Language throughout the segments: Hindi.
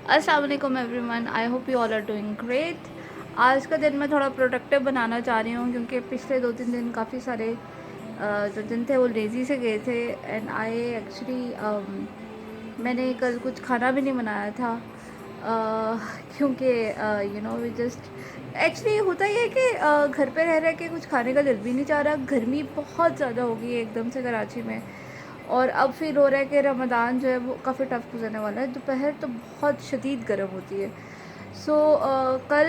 अस्सलाम वालेकुम everyone, I hope you all are doing great. आज का दिन मैं थोड़ा प्रोडक्टिव बनाना चाह रही हूँ क्योंकि पिछले 2-3 दिन काफ़ी सारे जो दिन थे वो लेज़ी से गए थे। एंड आई एक्चुअली मैंने कल कुछ खाना भी नहीं बनाया था क्योंकि you know we just actually होता ही है कि घर पे रह के कुछ खाने का दिल भी नहीं चाह रहा। गर्मी बहुत ज़्यादा होगी एकदम से कराची में, और अब फील हो रहा है कि रमज़ान जो है वो काफ़ी टफ गुजरने वाला है। दोपहर तो बहुत शदीद गर्म होती है। कल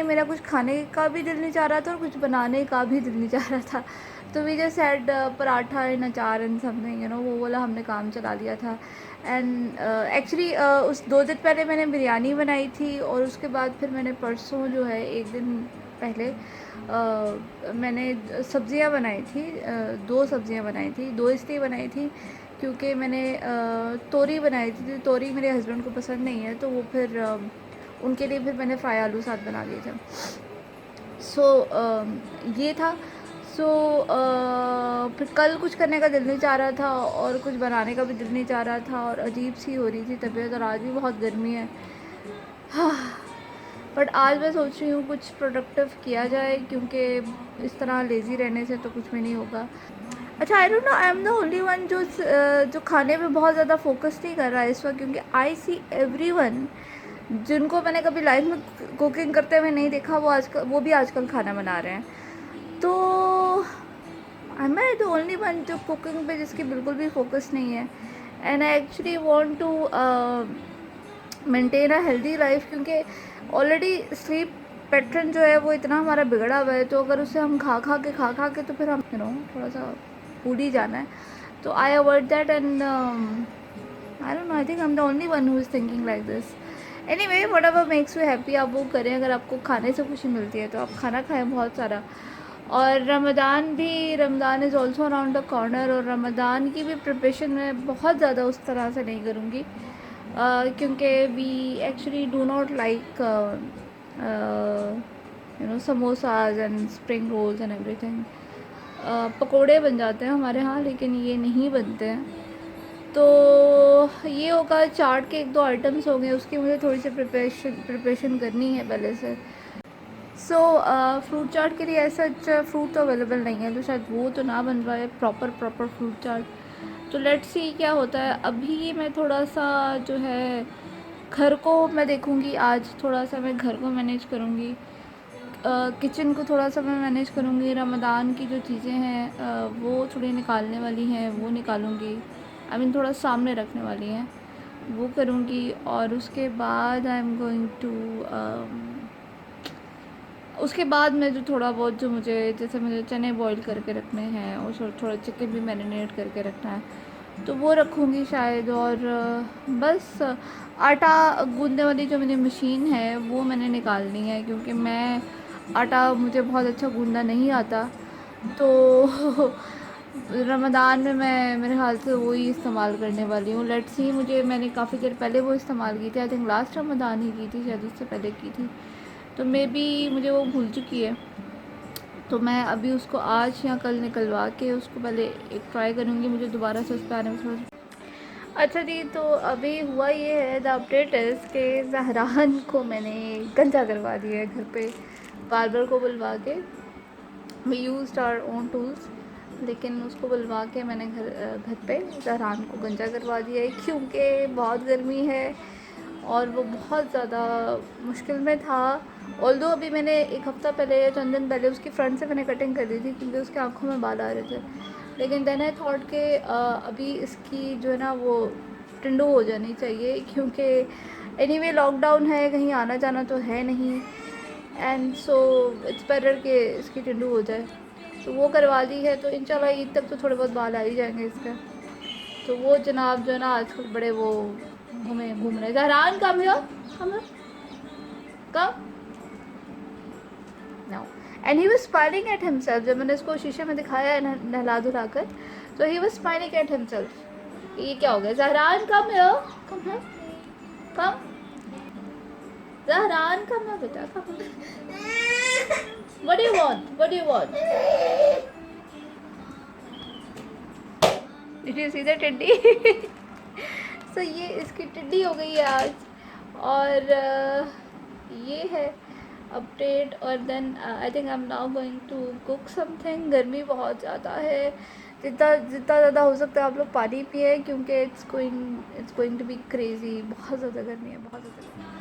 मेरा कुछ खाने का भी दिल नहीं चाह रहा था और कुछ बनाने का भी दिल नहीं चाह रहा था। तो we just had paratha and achar and something, you know, वो वाला हमने काम चला लिया था। एंड एक्चुअली उस 2 दिन पहले मैंने बिरयानी बनाई थी, और उसके बाद फिर मैंने परसों जो है 1 दिन पहले मैंने सब्ज़ियाँ बनाई थी। 2 सब्ज़ियाँ बनाई थी। 2 इसलिए बनाई थी क्योंकि मैंने तोरी बनाई थी। तोरी मेरे हस्बैंड को पसंद नहीं है, तो वो फिर उनके लिए फिर मैंने फ्राई आलू साथ बना लिए थे। ये था। फिर कल कुछ करने का दिल नहीं चाह रहा था और कुछ बनाने का भी दिल नहीं चाह रहा था, और अजीब सी हो रही थी तबीयत, और आज भी बहुत गर्मी है। बट आज मैं सोच रही हूँ कुछ प्रोडक्टिव किया जाए, क्योंकि इस तरह लेज़ी रहने से तो कुछ भी नहीं होगा। अच्छा, आई don't know, I am the only one जो खाने पे बहुत ज़्यादा फोकस नहीं कर रहा है इस वक्त, क्योंकि आई सी एवरीवन जिनको मैंने कभी लाइफ में कुकिंग करते हुए नहीं देखा, वो भी आजकल खाना बना रहे हैं। तो I am I the only one जो कुकिंग पे जिसकी बिल्कुल भी फोकस नहीं है। And I actually want to maintain a healthy life, क्योंकि ऑलरेडी स्लीप पैटर्न जो है वो इतना हमारा बिगड़ा हुआ है। तो अगर उसे हम खा के तो फिर हम थोड़ा सा फूड ही जाना है। तो I avoid that, and I don't know, I think I am the only one who is thinking like this. Anyway, whatever makes you happy आप वो करें। अगर आपको खाने से खुशी मिलती है तो आप खाना खाएं बहुत सारा। और Ramzan is also around the corner, और रमज़ान की भी प्रिपरेशन मैं बहुत ज़्यादा उस तरह से नहीं करूँगी क्योंकि we actually do not like you know samosas and spring rolls and everything. पकोड़े बन जाते हैं हमारे यहाँ, लेकिन ये नहीं बनते हैं। तो ये होगा, चाट के 1-2 आइटम्स हो गए, उसकी मुझे थोड़ी सी प्रिपरेशन करनी है पहले से। फ्रूट चाट के लिए ऐसा अच्छा फ्रूट तो अवेलेबल नहीं है, तो शायद वो तो ना बन पाए प्रॉपर फ्रूट चाट। तो लेट्स सी क्या होता है। अभी मैं थोड़ा सा जो है घर को मैं देखूँगी, आज थोड़ा सा मैं घर को मैनेज करूँगी, किचन को थोड़ा सा मैं मैनेज करूँगी। रमज़ान की जो चीज़ें हैं वो थोड़ी निकालने वाली हैं, वो निकालूँगी। आई मीन थोड़ा सामने रखने वाली हैं, वो करूँगी। और उसके बाद आई एम गोइंग टू उसके बाद मैं जो थोड़ा बहुत जो मुझे चने बॉईल करके रखने हैं, और थोड़ा चिकन भी मैरिनेट करके रखना है, तो वो रखूँगी शायद। और बस आटा गूँदने वाली जो मेरी मशीन है वो मैंने निकालनी है, क्योंकि आटा मुझे बहुत अच्छा गूँदना नहीं आता। तो रमज़ान में मैं मेरे ख़्याल से वो ही इस्तेमाल करने वाली हूँ। लेट्स सी, मैंने काफ़ी देर पहले वो इस्तेमाल की थी, आई थिंक लास्ट रमज़ान ही की थी, शायद उससे पहले की थी, तो मे बी मुझे वो भूल चुकी है। तो मैं अभी उसको आज या कल निकलवा के उसको पहले एक ट्राई करूँगी, मुझे दोबारा से उस पर आने में थोड़ा। अच्छा जी, तो अभी हुआ ये है, द अपडेट इज़ के ज़हरान को मैंने गंजा करवा दिया है घर पे, बार्बर को बुलवा के। We used our own tools, लेकिन उसको बुलवा के मैंने घर पे ज़हरान को गंजा करवा दिया है, क्योंकि बहुत गर्मी है और वो बहुत ज़्यादा मुश्किल में था। ऑल्दो अभी मैंने 1 हफ़्ता पहले या चंद दिन पहले उसकी फ्रंट से मैंने कटिंग कर दी थी, क्योंकि उसकी आँखों में बाल आ रहे थे। लेकिन देन आई थॉट के अभी इसकी जो है ना वो टिंडो हो जानी चाहिए, क्योंकि एनीवे लॉकडाउन है, कहीं आना जाना तो है नहीं, एंड सो इट्स बेटर कि इसकी टिंडो हो जाए। तो वो करवा दी है, तो इंशाल्लाह ईद तक तो थोड़े बहुत बाल आ ही जाएंगे इसके। तो वो जनाब जो है ना आजकल बड़े वो घूम रहे। Zahran come here, come now. And he was smiling at himself, जब मैंने इसको शीशे में दिखाया नहला धुला कर, तो he was smiling at himself. ये क्या हो गया? Zahran come here, come Zahran, come है बेटा, come. What do you want, what do you want? Did you see the टिड्डी? सो ये इसकी टिड्डी हो गई है आज, और ये है अपडेट। और then I think I am now going to cook something. गर्मी बहुत ज़्यादा है, जितना जितना ज़्यादा हो सकता है आप लोग पानी पिए, क्योंकि it's going to be crazy. बहुत ज़्यादा गर्मी है, बहुत ज़्यादा गर्मी है।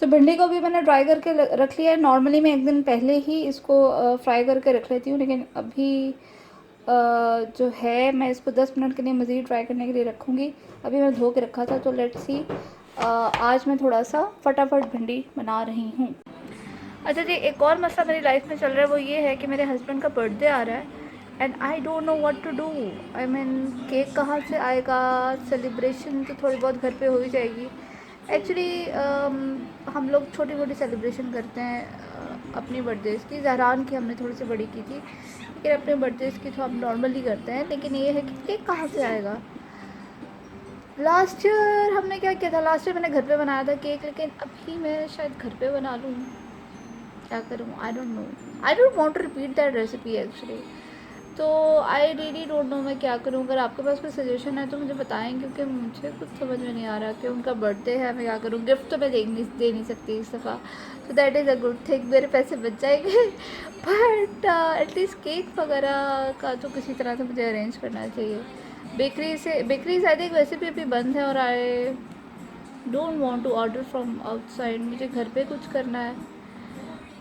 तो भिंडी को भी मैंने ड्राई करके रख लिया है। नॉर्मली मैं एक दिन पहले ही इसको फ्राई करके रख लेती हूँ, लेकिन अभी जो है मैं इसको 10 मिनट के लिए मज़ीद ड्राई करने के लिए रखूँगी। अभी मैं धो के रखा था, तो लेट्स सी। आज मैं थोड़ा सा फटाफट भिंडी बना रही हूँ। अच्छा जी, एक और मसला मेरी लाइफ में चल रहा है, वो ये है कि मेरे हस्बैंड का बर्थडे आ रहा है and I don't know what to do. I mean cake कहाँ से आएगा, सेलिब्रेशन तो थोड़ी बहुत घर पे हो ही जाएगी। एक्चुअली हम लोग छोटी मोटी सेलिब्रेशन करते हैं अपनी बर्थडेज़ की। जहरान की हमने थोड़ी सी बड़ी की थी, लेकिन अपने बर्थडेज़ की तो हम नॉर्मली करते हैं। लेकिन ये है कि केक कहाँ से आएगा। लास्ट ईयर हमने क्या किया था, लास्ट ईयर मैंने घर पे बनाया था केक, लेकिन अभी मैं शायद घर पे बना लूँ। क्या करूँ, I don't know. I don't want to repeat that recipe actually. तो आई रियली डोंट नो मैं क्या करूँ। अगर आपके पास कोई सजेशन है तो मुझे बताएं, क्योंकि मुझे कुछ समझ में नहीं आ रहा कि उनका बर्थडे है, मैं क्या करूँ। गिफ्ट तो मैं दे नहीं सकती इस दफ़ा, तो that is a good thing, मेरे पैसे बच जाएंगे। बट एटलीस्ट केक वगैरह का तो किसी तरह से मुझे अरेंज करना चाहिए। बेकरीज आई थिंक वैसे भी अभी बंद है, और I don't want to order from outside. मुझे घर पे कुछ करना है।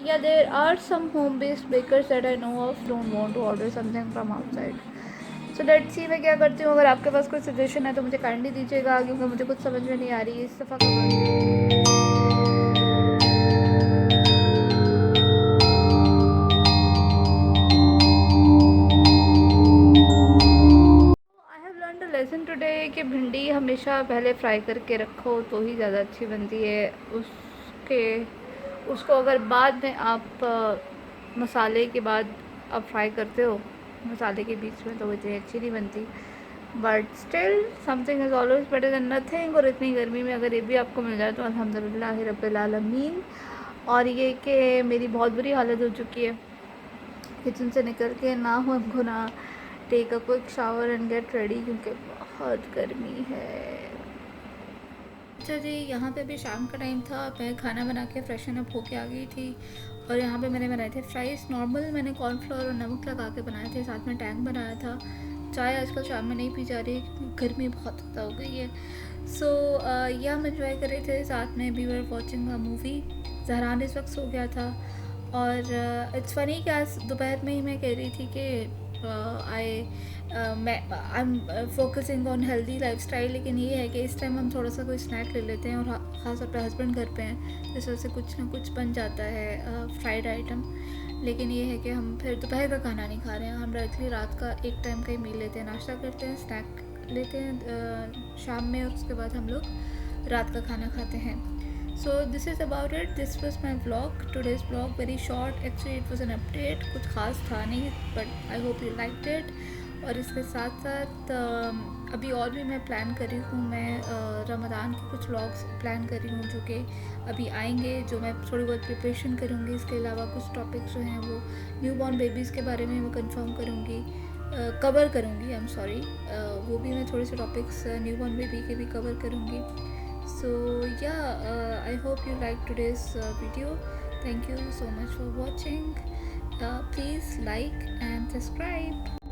Yeah, there are some home-based bakers that I know of. Don't want to order something from outside. So let's see मैं क्या करती हूँ। अगर आपके पास कोई सजेशन है तो मुझे काइंडली दीजिएगा, क्योंकि मुझे कुछ समझ में नहीं आ रही है इस दफ़ा का। I have learn a lesson today कि भिंडी हमेशा पहले फ्राई करके रखो तो ही ज़्यादा अच्छी बनती है। उसको अगर बाद में आप मसाले के बाद आप फ्राई करते हो मसाले के बीच में, तो वो इतनी अच्छी नहीं बनती। But still something is always better than nothing. और इतनी गर्मी में अगर ये भी आपको मिल जाए तो अल्हम्दुलिल्लाह रब्बिल आलमीन। और ये कि मेरी बहुत बुरी हालत हो चुकी है, किचन से निकल के ना हो हमको ना take a quick shower and get ready, क्योंकि बहुत गर्मी है। अच्छा जी, यहाँ पे भी शाम का टाइम था, मैं खाना बना के फ्रेशन अप होके आ गई थी। और यहाँ पे मैंने बनाए थे फ्राइज़ नॉर्मल। मैंने कॉर्नफ्लोर और नमक लगा के बनाए थे, साथ में टैंग बनाया था। चाय आजकल शाम में नहीं पी जा रही, गर्मी बहुत ज़्यादा हो गई है। सो ये हम इन्जॉय कर रहे थे, साथ में we were watching a movie. जहरान इस वक्त सो गया था। और इट्स फ़नी कि आज दोपहर में ही मैं कह रही थी कि I am focusing on healthy lifestyle, लेकिन ये है कि इस टाइम हम थोड़ा सा कोई स्नैक ले लेते हैं, और ख़ास तौर पे हस्बैंड घर पे हैं, जिस वजह से कुछ ना कुछ बन जाता है फ्राइड आइटम। लेकिन ये है कि हम फिर दोपहर का खाना नहीं खा रहे हैं, हम डायरेक्टली रात का एक टाइम का ही मील लेते हैं, नाश्ता करते हैं, स्नैक लेते हैं शाम में, और उसके बाद हम लोग रात का खाना खाते हैं। So this is about it. This was my vlog. Today's vlog very short. Actually it was an update. कुछ खास था नहीं, but I hope you liked it. और इसके साथ साथ अभी और भी मैं प्लान कर रही हूँ। मैं रमज़ान के कुछ व्लॉग्स प्लान कर रही हूँ जो कि अभी आएंगे, जो मैं थोड़ी बहुत प्रिपरेशन करूँगी। इसके अलावा कुछ टॉपिक्स जो हैं वो न्यू बॉर्न बेबीज़ के बारे में मैं कंफर्म करूँगी, कवर करूँगी। आई एम सॉरी, वो भी मैं थोड़े से टॉपिक्स न्यू बॉर्न बेबी के भी कवर करूँगी। So yeah, I hope you liked today's video. Thank you so much for watching. Please like and subscribe.